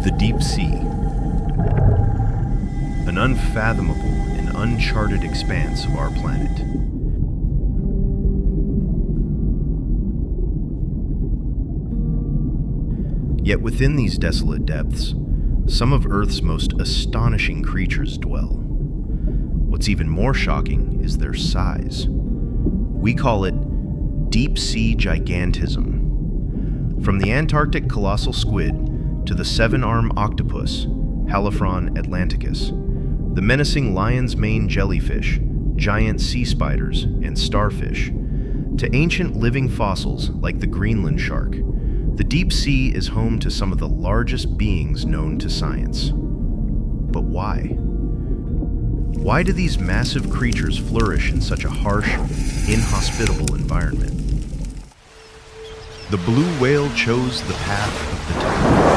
The deep sea. An unfathomable and uncharted expanse of our planet. Yet within these desolate depths, some of Earth's most astonishing creatures dwell. What's even more shocking is their size. We call it Deep Sea Gigantism. From the Antarctic colossal squid to the seven-armed octopus, Halophron atlanticus, the menacing lion's mane jellyfish, giant sea spiders, and starfish, to ancient living fossils like the Greenland shark, the deep sea is home to some of the largest beings known to science. But why? Why do these massive creatures flourish in such a harsh, inhospitable environment? The blue whale chose the path of the titan.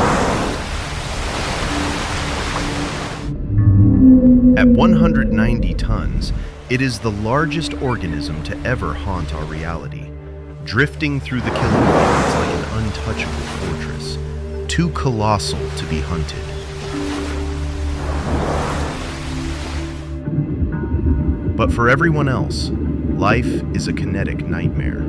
At 190 tons, it is the largest organism to ever haunt our reality, drifting through the killing fields like an untouchable fortress, too colossal to be hunted. But for everyone else, life is a kinetic nightmare.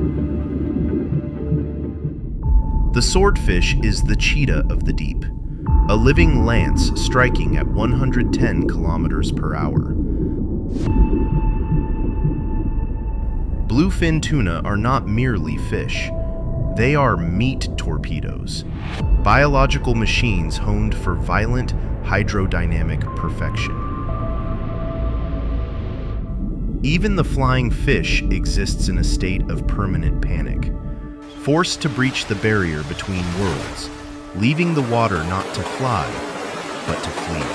The swordfish is the cheetah of the deep, a living lance striking at 110 kilometers per hour. Bluefin tuna are not merely fish. They are meat torpedoes, biological machines honed for violent hydrodynamic perfection. Even the flying fish exists in a state of permanent panic, forced to breach the barrier between worlds, leaving the water not to fly, but to flee.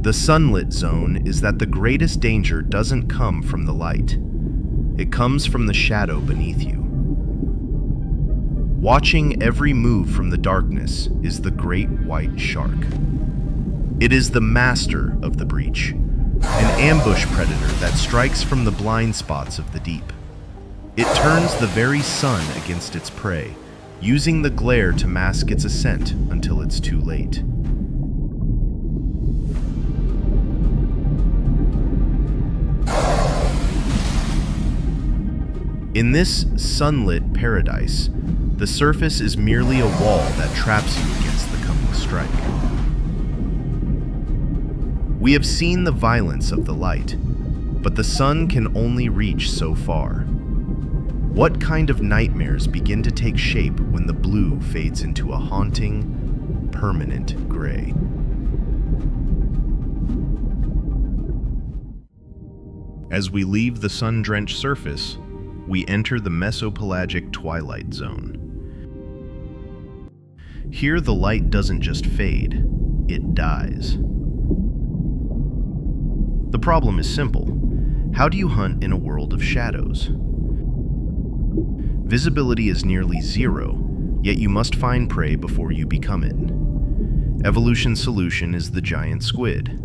The sunlit zone is that the greatest danger doesn't come from the light. It comes from the shadow beneath you. Watching every move from the darkness is the great white shark. It is the master of the breach, an ambush predator that strikes from the blind spots of the deep. It turns the very sun against its prey, using the glare to mask its ascent until it's too late. In this sunlit paradise, the surface is merely a wall that traps you against the coming strike. We have seen the violence of the light, but the sun can only reach so far. What kind of nightmares begin to take shape when the blue fades into a haunting, permanent gray? As we leave the sun-drenched surface, we enter the mesopelagic twilight zone. Here the light doesn't just fade, it dies. The problem is simple. How do you hunt in a world of shadows? Visibility is nearly zero, yet you must find prey before you become it. Evolution's solution is the giant squid.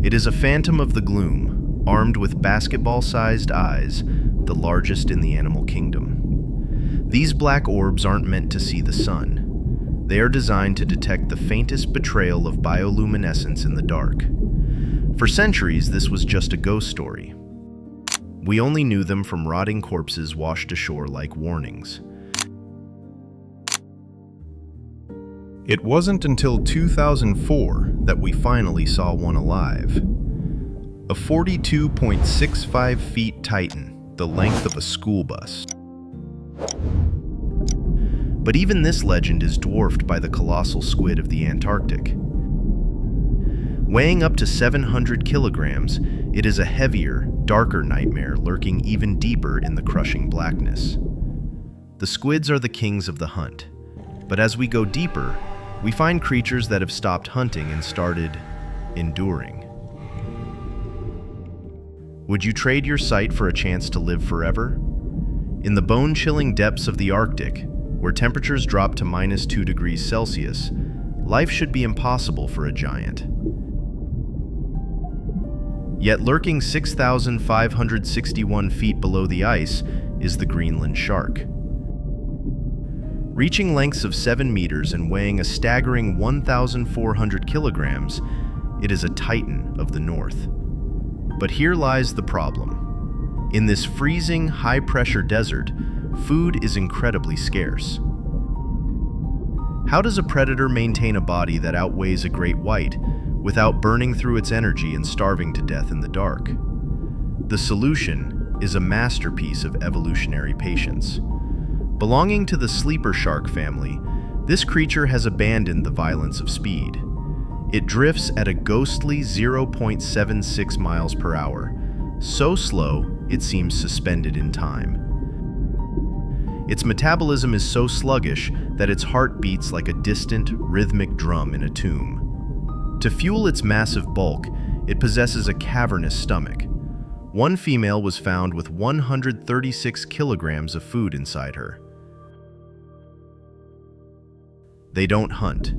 It is a phantom of the gloom, armed with basketball-sized eyes, the largest in the animal kingdom. These black orbs aren't meant to see the sun. They are designed to detect the faintest betrayal of bioluminescence in the dark. For centuries, this was just a ghost story. We only knew them from rotting corpses washed ashore like warnings. It wasn't until 2004 that we finally saw one alive. A 42.65 feet titan, the length of a school bus. But even this legend is dwarfed by the colossal squid of the Antarctic. Weighing up to 700 kilograms, it is a heavier, darker nightmare lurking even deeper in the crushing blackness. The squids are the kings of the hunt, but as we go deeper, we find creatures that have stopped hunting and started enduring. Would you trade your sight for a chance to live forever? In the bone-chilling depths of the Arctic, where temperatures drop to -2 degrees Celsius, life should be impossible for a giant. Yet lurking 6,561 feet below the ice is the Greenland shark. Reaching lengths of 7 meters and weighing a staggering 1,400 kilograms, it is a titan of the north. But here lies the problem. In this freezing, high-pressure desert, food is incredibly scarce. How does a predator maintain a body that outweighs a great white without burning through its energy and starving to death in the dark? The solution is a masterpiece of evolutionary patience. Belonging to the sleeper shark family, this creature has abandoned the violence of speed. It drifts at a ghostly 0.76 miles per hour, so slow it seems suspended in time. Its metabolism is so sluggish that its heart beats like a distant, rhythmic drum in a tomb. To fuel its massive bulk, it possesses a cavernous stomach. One female was found with 136 kilograms of food inside her. They don't hunt.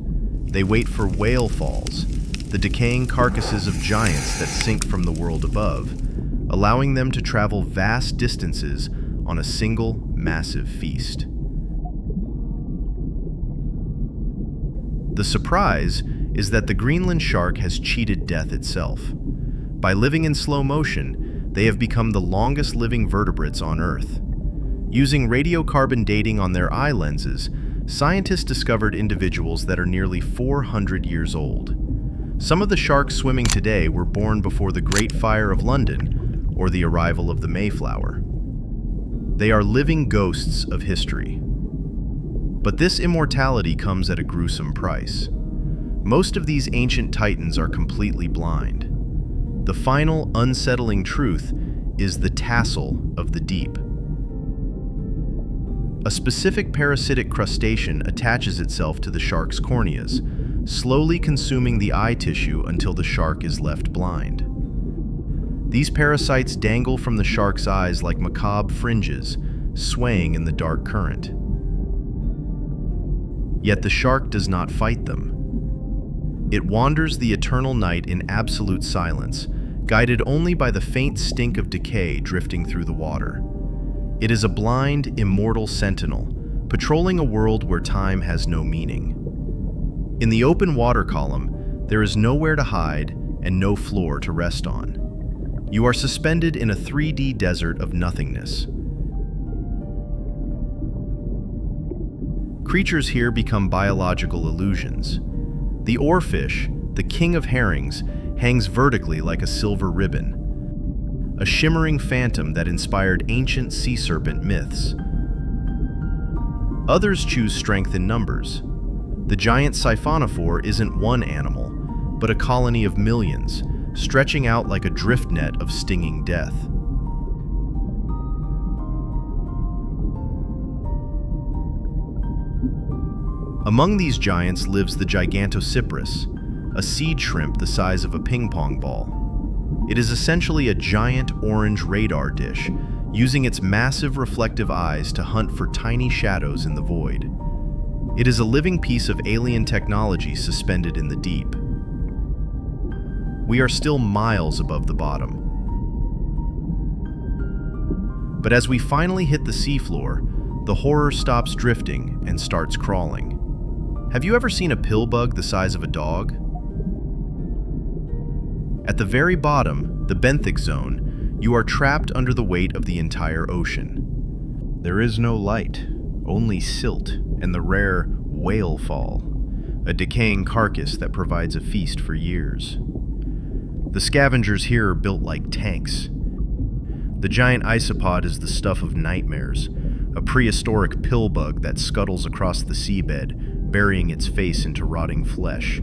They wait for whale falls, the decaying carcasses of giants that sink from the world above, allowing them to travel vast distances on a single, massive feast. The surprise is that the Greenland shark has cheated death itself. By living in slow motion, they have become the longest living vertebrates on Earth. Using radiocarbon dating on their eye lenses, scientists discovered individuals that are nearly 400 years old. Some of the sharks swimming today were born before the Great Fire of London or the arrival of the Mayflower. They are living ghosts of history. But this immortality comes at a gruesome price. Most of these ancient titans are completely blind. The final, unsettling truth is the tassel of the deep. A specific parasitic crustacean attaches itself to the shark's corneas, slowly consuming the eye tissue until the shark is left blind. These parasites dangle from the shark's eyes like macabre fringes, swaying in the dark current. Yet the shark does not fight them. It wanders the eternal night in absolute silence, guided only by the faint stink of decay drifting through the water. It is a blind, immortal sentinel, patrolling a world where time has no meaning. In the open water column, there is nowhere to hide and no floor to rest on. You are suspended in a 3D desert of nothingness. Creatures here become biological illusions. The oarfish, the king of herrings, hangs vertically like a silver ribbon, a shimmering phantom that inspired ancient sea serpent myths. Others choose strength in numbers. The giant siphonophore isn't one animal, but a colony of millions, stretching out like a drift net of stinging death. Among these giants lives the Gigantocyprus, a seed shrimp the size of a ping-pong ball. It is essentially a giant orange radar dish, using its massive reflective eyes to hunt for tiny shadows in the void. It is a living piece of alien technology suspended in the deep. We are still miles above the bottom. But as we finally hit the seafloor, the horror stops drifting and starts crawling. Have you ever seen a pill bug the size of a dog? At the very bottom, the Benthic zone, you are trapped under the weight of the entire ocean. There is no light, only silt and the rare whale fall, a decaying carcass that provides a feast for years. The scavengers here are built like tanks. The giant isopod is the stuff of nightmares, a prehistoric pill bug that scuttles across the seabed, burying its face into rotting flesh.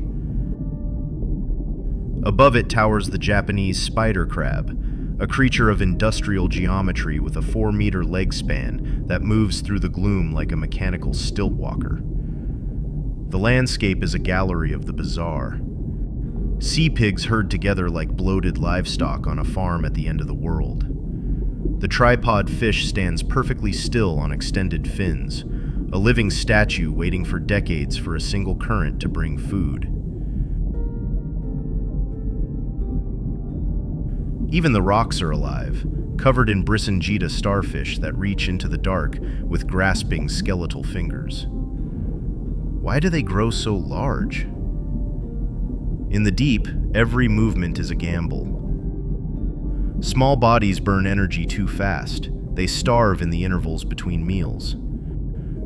Above it towers the Japanese spider crab, a creature of industrial geometry with a 4-meter leg span that moves through the gloom like a mechanical stilt walker. The landscape is a gallery of the bizarre. Sea pigs herd together like bloated livestock on a farm at the end of the world. The tripod fish stands perfectly still on extended fins, a living statue waiting for decades for a single current to bring food. Even the rocks are alive, covered in Brysongeta starfish that reach into the dark with grasping skeletal fingers. Why do they grow so large? In the deep, every movement is a gamble. Small bodies burn energy too fast. They starve in the intervals between meals.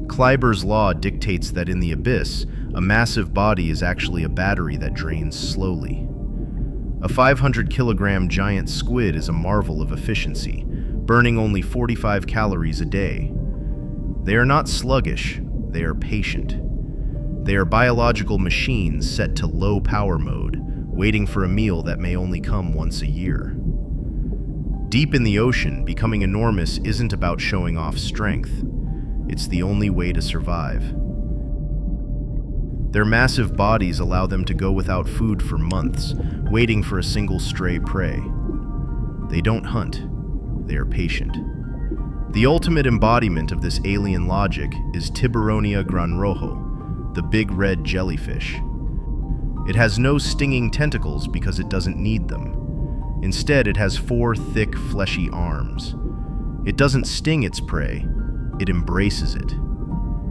Kleiber's law dictates that in the abyss, a massive body is actually a battery that drains slowly. A 500-kilogram giant squid is a marvel of efficiency, burning only 45 calories a day. They are not sluggish, they are patient. They are biological machines set to low power mode, waiting for a meal that may only come once a year. Deep in the ocean, becoming enormous isn't about showing off strength. It's the only way to survive. Their massive bodies allow them to go without food for months, waiting for a single stray prey. They don't hunt, they are patient. The ultimate embodiment of this alien logic is Tiburonia granrojo, the big red jellyfish. It has no stinging tentacles because it doesn't need them. Instead, it has 4 thick, fleshy arms. It doesn't sting its prey, it embraces it.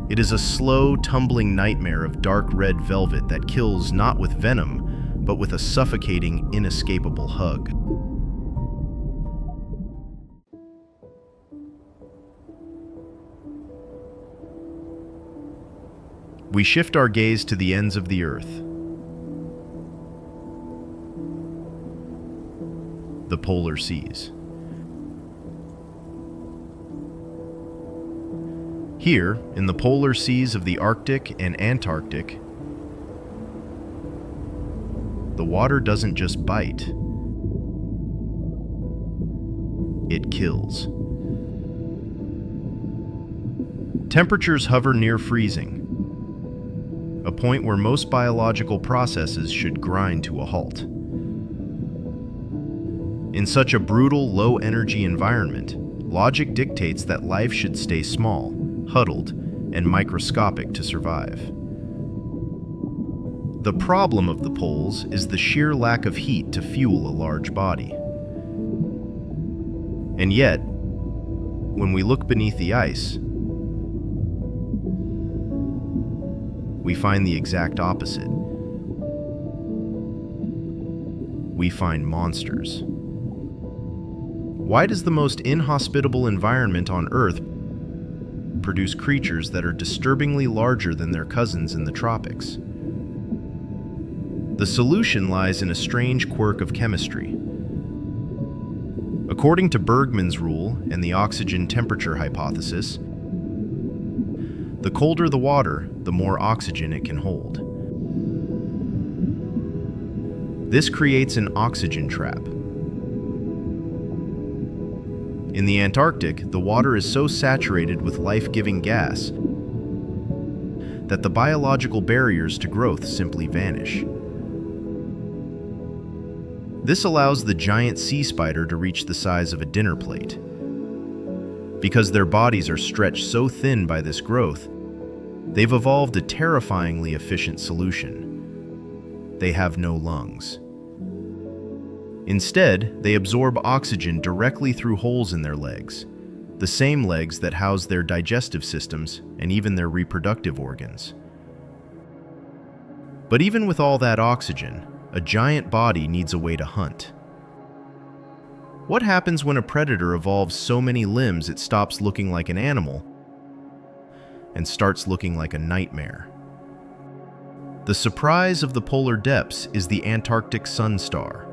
It is a slow, tumbling nightmare of dark red velvet that kills not with venom, but with a suffocating, inescapable hug. We shift our gaze to the ends of the earth. The polar seas. Here, in the polar seas of the Arctic and Antarctic, the water doesn't just bite, it kills. Temperatures hover near freezing, a point where most biological processes should grind to a halt. In such a brutal, low-energy environment, logic dictates that life should stay small, huddled, and microscopic to survive. The problem of the poles is the sheer lack of heat to fuel a large body. And yet, when we look beneath the ice, we find the exact opposite. We find monsters. Why does the most inhospitable environment on Earth produce creatures that are disturbingly larger than their cousins in the tropics? The solution lies in a strange quirk of chemistry. According to Bergmann's rule and the oxygen temperature hypothesis, the colder the water, the more oxygen it can hold. This creates an oxygen trap. In the Antarctic, the water is so saturated with life-giving gas that the biological barriers to growth simply vanish. This allows the giant sea spider to reach the size of a dinner plate. Because their bodies are stretched so thin by this growth, they've evolved a terrifyingly efficient solution. They have no lungs. Instead, they absorb oxygen directly through holes in their legs, the same legs that house their digestive systems and even their reproductive organs. But even with all that oxygen, a giant body needs a way to hunt. What happens when a predator evolves so many limbs it stops looking like an animal and starts looking like a nightmare? The surprise of the polar depths is the Antarctic sun star.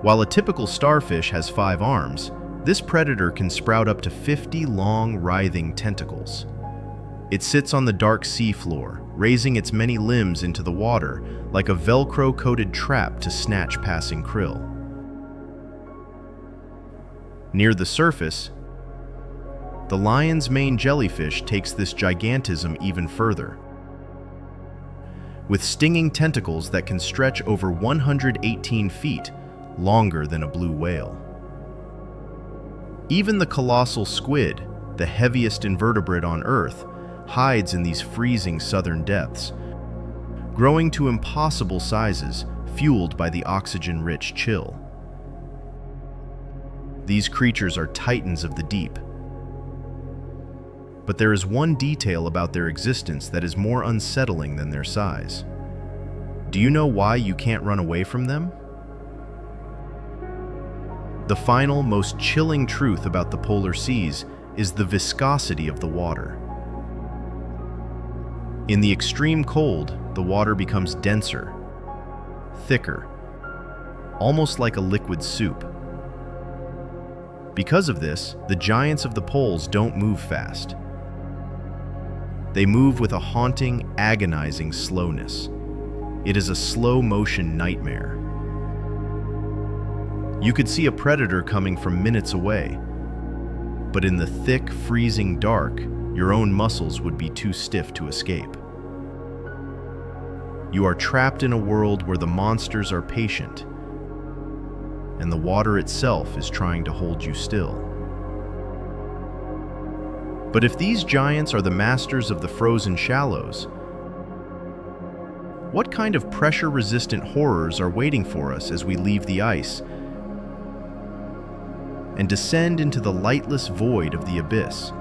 While a typical starfish has 5 arms, this predator can sprout up to 50 long, writhing tentacles. It sits on the dark seafloor, raising its many limbs into the water like a Velcro-coated trap to snatch passing krill. Near the surface, the lion's mane jellyfish takes this gigantism even further. With stinging tentacles that can stretch over 118 feet, longer than a blue whale. Even the colossal squid, the heaviest invertebrate on Earth, hides in these freezing southern depths, growing to impossible sizes, fueled by the oxygen-rich chill. These creatures are titans of the deep. But there is one detail about their existence that is more unsettling than their size. Do you know why you can't run away from them? The final, most chilling truth about the polar seas is the viscosity of the water. In the extreme cold, the water becomes denser, thicker, almost like a liquid soup. Because of this, the giants of the poles don't move fast. They move with a haunting, agonizing slowness. It is a slow-motion nightmare. You could see a predator coming from minutes away, but in the thick, freezing dark, your own muscles would be too stiff to escape. You are trapped in a world where the monsters are patient, and the water itself is trying to hold you still. But if these giants are the masters of the frozen shallows, what kind of pressure-resistant horrors are waiting for us as we leave the ice and descend into the lightless void of the abyss?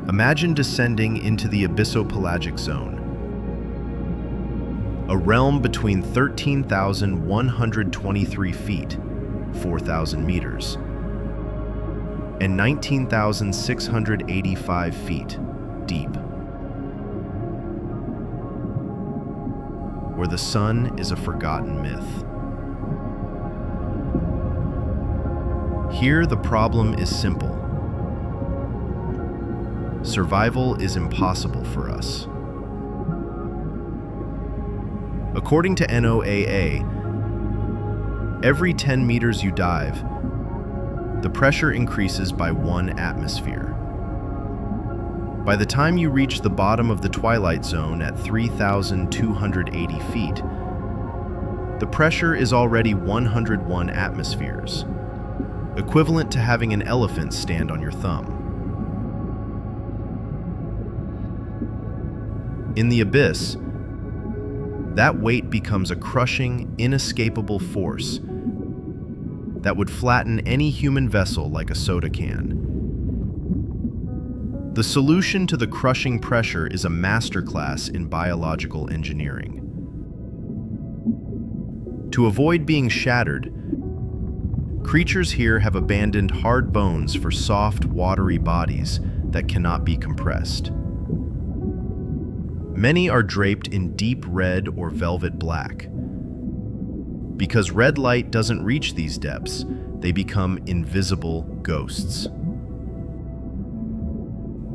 Imagine descending into the abyssopelagic zone, a realm between 13,123 feet, 4,000 meters, and 19,685 feet deep, where the sun is a forgotten myth. Here, the problem is simple. Survival is impossible for us. According to NOAA, every 10 meters you dive, the pressure increases by 1 atmosphere. By the time you reach the bottom of the Twilight zone at 3,280 feet, the pressure is already 101 atmospheres, equivalent to having an elephant stand on your thumb. In the abyss, that weight becomes a crushing, inescapable force that would flatten any human vessel like a soda can. The solution to the crushing pressure is a masterclass in biological engineering. To avoid being shattered, creatures here have abandoned hard bones for soft, watery bodies that cannot be compressed. Many are draped in deep red or velvet black. Because red light doesn't reach these depths, they become invisible ghosts.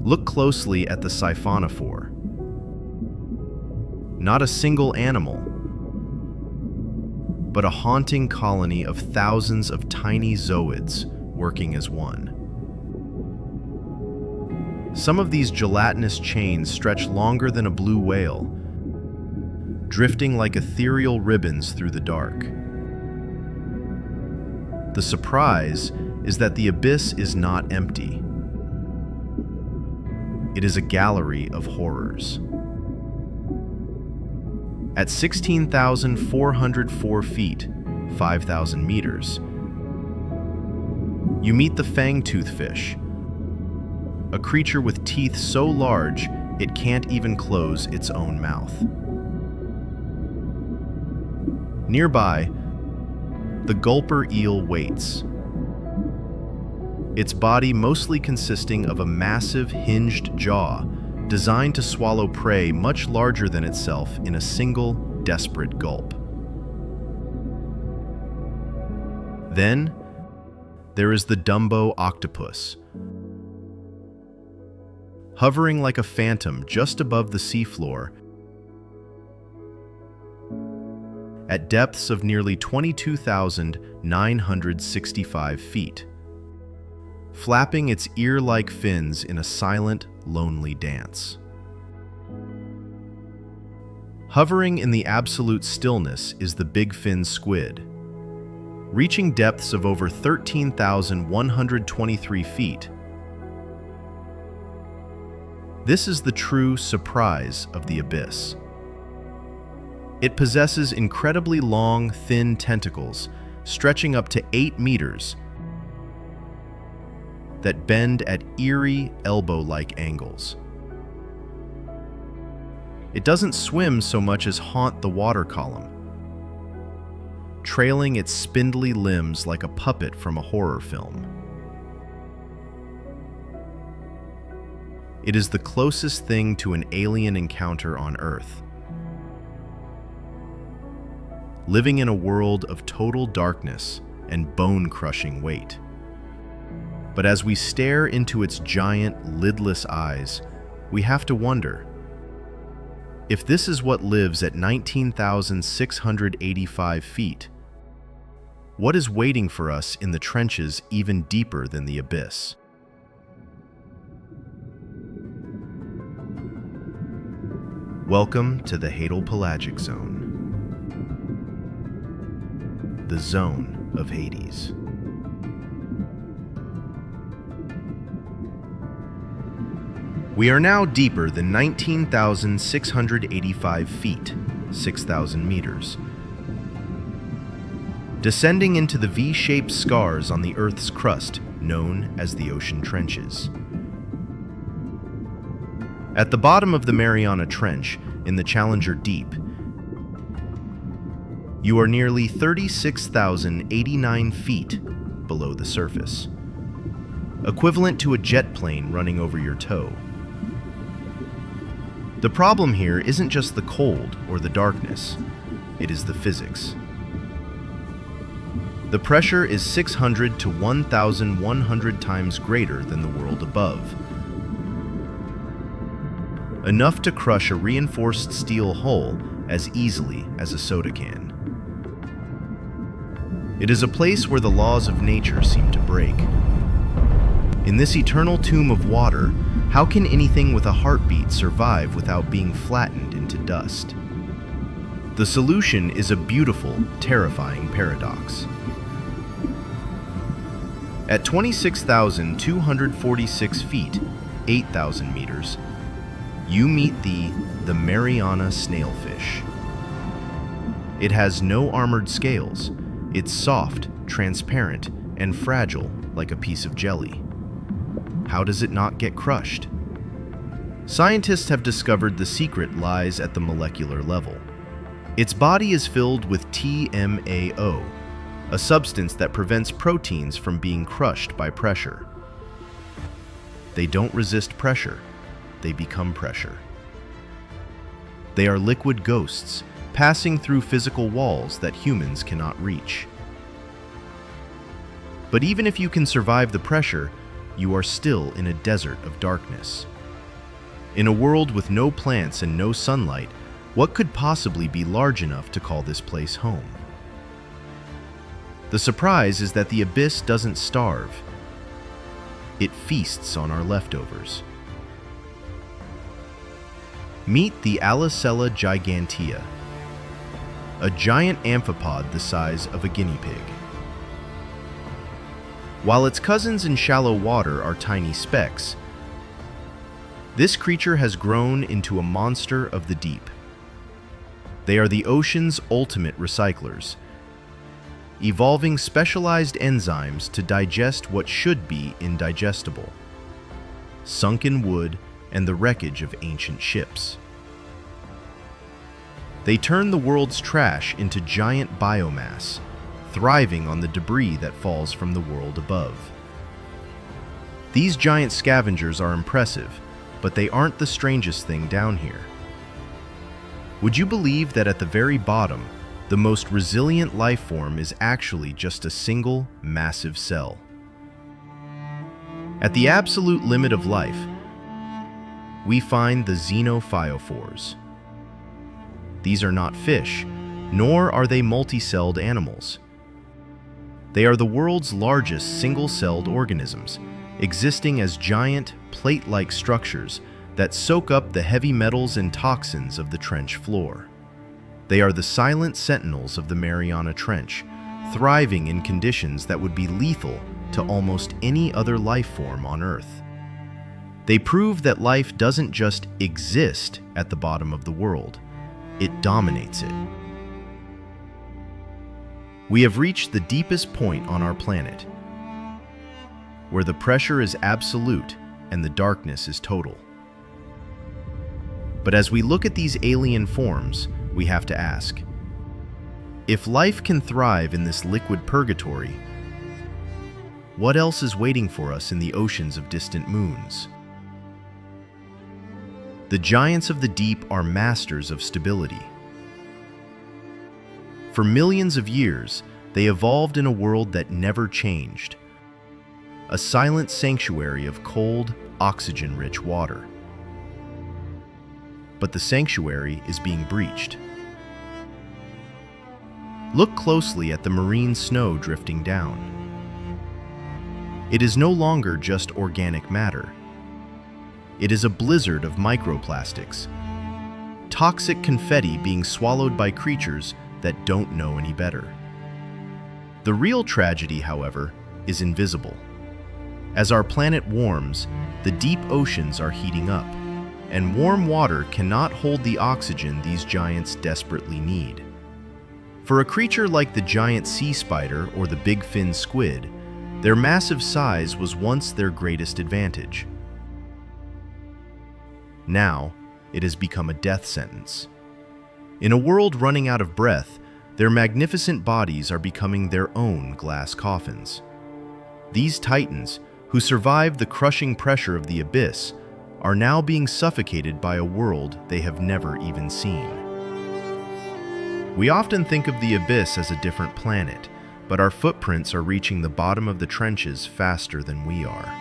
Look closely at the siphonophore. Not a single animal, but a haunting colony of thousands of tiny zooids working as one. Some of these gelatinous chains stretch longer than a blue whale, drifting like ethereal ribbons through the dark. The surprise is that the abyss is not empty. It is a gallery of horrors. At 16,404 feet, 5,000 meters, you meet the fangtooth fish, a creature with teeth so large it can't even close its own mouth. Nearby, the gulper eel waits, its body mostly consisting of a massive hinged jaw designed to swallow prey much larger than itself in a single, desperate gulp. Then, there is the Dumbo octopus, hovering like a phantom just above the seafloor at depths of nearly 22,965 feet, flapping its ear-like fins in a silent, lonely dance. Hovering in the absolute stillness is the Bigfin squid, reaching depths of over 13,123 feet. This is the true surprise of the abyss. It possesses incredibly long, thin tentacles stretching up to 8 meters, that bend at eerie, elbow-like angles. It doesn't swim so much as haunt the water column, trailing its spindly limbs like a puppet from a horror film. It is the closest thing to an alien encounter on Earth, living in a world of total darkness and bone-crushing weight. But as we stare into its giant, lidless eyes, we have to wonder, if this is what lives at 19,685 feet, what is waiting for us in the trenches even deeper than the abyss? Welcome to the Hadal-Pelagic Zone, the zone of Hades. We are now deeper than 19,685 feet, 6,000 meters, descending into the V-shaped scars on the Earth's crust known as the ocean trenches. At the bottom of the Mariana Trench, in the Challenger Deep, you are nearly 36,089 feet below the surface, equivalent to a jet plane running over your toe. The problem here isn't just the cold or the darkness, it is the physics. The pressure is 600 to 1,100 times greater than the world above, enough to crush a reinforced steel hull as easily as a soda can. It is a place where the laws of nature seem to break. In this eternal tomb of water, how can anything with a heartbeat survive without being flattened into dust? The solution is a beautiful, terrifying paradox. At 26,246 feet, 8,000 meters, you meet the Mariana snailfish. It has no armored scales. It's soft, transparent, and fragile like a piece of jelly. How does it not get crushed? Scientists have discovered the secret lies at the molecular level. Its body is filled with TMAO, a substance that prevents proteins from being crushed by pressure. They don't resist pressure. They become pressure. They are liquid ghosts, passing through physical walls that humans cannot reach. But even if you can survive the pressure, you are still in a desert of darkness. In a world with no plants and no sunlight, what could possibly be large enough to call this place home? The surprise is that the abyss doesn't starve. It feasts on our leftovers. Meet the Abyssal gigantea, a giant amphipod the size of a guinea pig. While its cousins in shallow water are tiny specks, this creature has grown into a monster of the deep. They are the ocean's ultimate recyclers, evolving specialized enzymes to digest what should be indigestible: sunken wood and the wreckage of ancient ships. They turn the world's trash into giant biomass, thriving on the debris that falls from the world above. These giant scavengers are impressive, but they aren't the strangest thing down here. Would you believe that at the very bottom, the most resilient life form is actually just a single, massive cell? At the absolute limit of life, we find the xenophyophores. These are not fish, nor are they multi-celled animals. They are the world's largest single-celled organisms, existing as giant, plate-like structures that soak up the heavy metals and toxins of the trench floor. They are the silent sentinels of the Mariana Trench, thriving in conditions that would be lethal to almost any other life form on Earth. They prove that life doesn't just exist at the bottom of the world, it dominates it. We have reached the deepest point on our planet, where the pressure is absolute and the darkness is total. But as we look at these alien forms, we have to ask, if life can thrive in this liquid purgatory, what else is waiting for us in the oceans of distant moons? The giants of the deep are masters of stability. For millions of years, they evolved in a world that never changed, a silent sanctuary of cold, oxygen-rich water. But the sanctuary is being breached. Look closely at the marine snow drifting down. It is no longer just organic matter. It is a blizzard of microplastics, toxic confetti being swallowed by creatures that don't know any better. The real tragedy, however, is invisible. As our planet warms, the deep oceans are heating up, and warm water cannot hold the oxygen these giants desperately need. For a creature like the giant sea spider or the bigfin squid, their massive size was once their greatest advantage. Now, it has become a death sentence. In a world running out of breath, their magnificent bodies are becoming their own glass coffins. These titans, who survived the crushing pressure of the abyss, are now being suffocated by a world they have never even seen. We often think of the abyss as a different planet, but our footprints are reaching the bottom of the trenches faster than we are.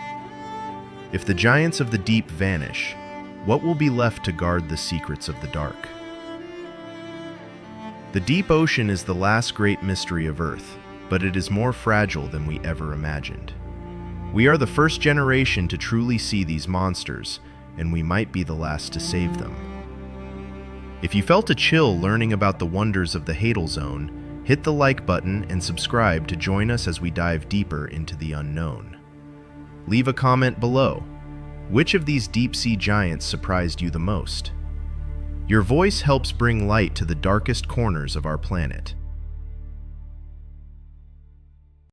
If the giants of the deep vanish, what will be left to guard the secrets of the dark? The deep ocean is the last great mystery of Earth, but it is more fragile than we ever imagined. We are the first generation to truly see these monsters, and we might be the last to save them. If you felt a chill learning about the wonders of the Hadal Zone, hit the like button and subscribe to join us as we dive deeper into the unknown. Leave a comment below. Which of these deep-sea giants surprised you the most? Your voice helps bring light to the darkest corners of our planet.